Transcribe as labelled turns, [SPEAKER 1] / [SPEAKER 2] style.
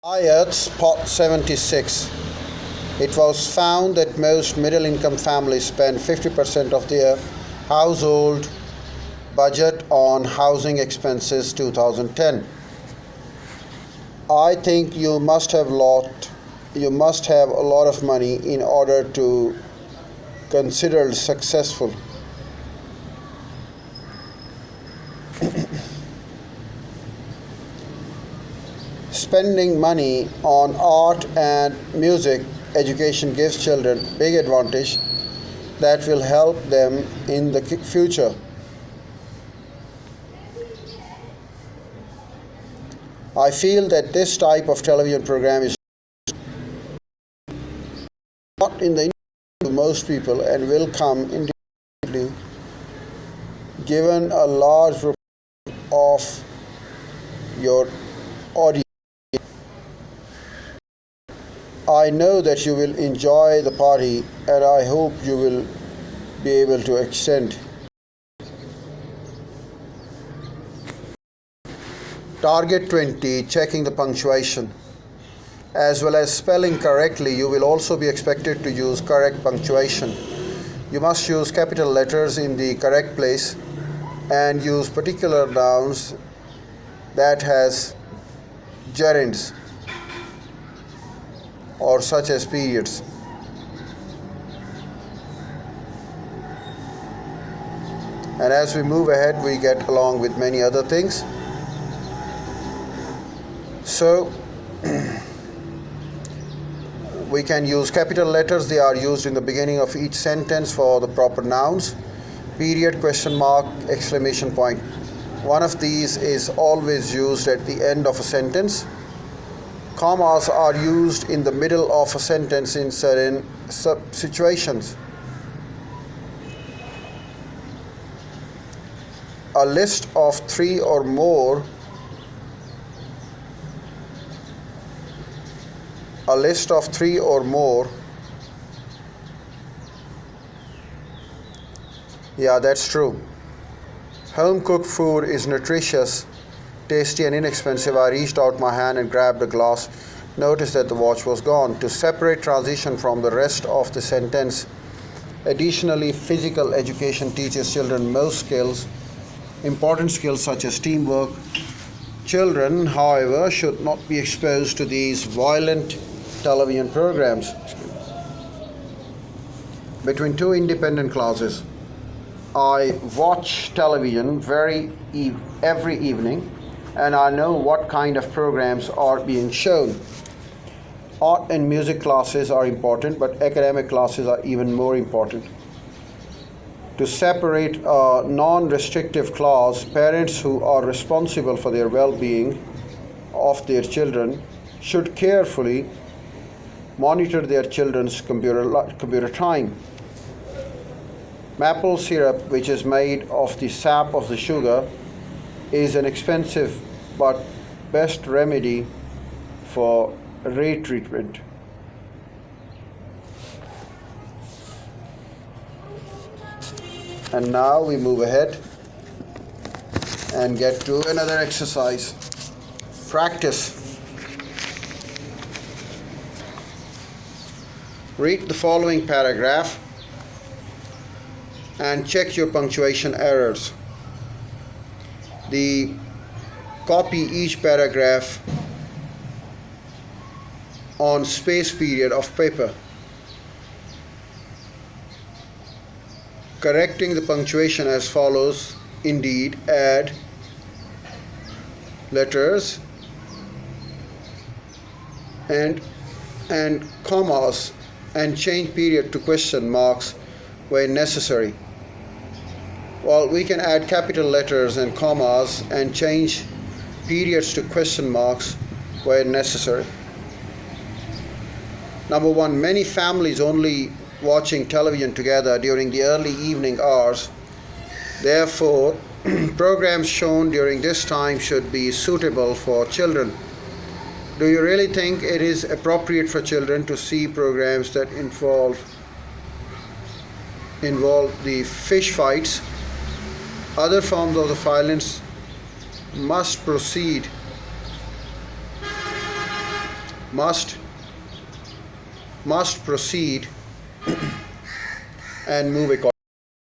[SPEAKER 1] IELTS Part 76. It was found that most middle income families spend 50% of their household budget on housing expenses 2010. I think you must have a lot of money in order to consider successful. Spending money on art and music education gives children big advantage that will help them in the future. I feel that this type of television program is not in the interest to most people and will come indirectly given a large proportion of your audience. I know that you will enjoy the party and I hope you will be able to extend. Target 20. Checking the punctuation. As well as spelling correctly, you will also be expected to use correct punctuation. You must use capital letters in the correct place and use particular nouns that has gerunds or such as periods. And as we move ahead, we get along with many other things. So we can use capital letters. They are used in the beginning of each sentence for the proper nouns. Period, question mark, exclamation point. One of these is always used at the end of a sentence. Commas are used in the middle of a sentence in certain situations. A list of three or more Yeah, that's true. Home cooked food is nutritious, tasty and inexpensive. I reached out my hand and grabbed a glass. Noticed that the watch was gone. To separate transition from the rest of the sentence. Additionally, physical education teaches children most skills, important skills such as teamwork. Children, however, should not be exposed to these violent television programs. Between two independent classes, I watch television every evening and I know what kind of programs are being shown. Art and music classes are important, but academic classes are even more important. To separate a non-restrictive class, parents who are responsible for their well-being of their children should carefully monitor their children's computer time. Maple syrup, which is made of the sap of the sugar, is an expensive but best remedy for ray treatment. And now we move ahead and get to another exercise. Practice. Read the following paragraph and check your punctuation errors. Copy each paragraph on space period of paper. Correcting the punctuation as follows. Indeed, add letters and commas and change period to question marks where necessary. Well, we can add capital letters and commas and change periods to question marks where necessary. Number one, many families only watching television together during the early evening hours. Therefore, programs shown during this time should be suitable for children. Do you really think it is appropriate for children to see programs that involve the fish fights, other forms of the violence must proceed must proceed and move accordingly.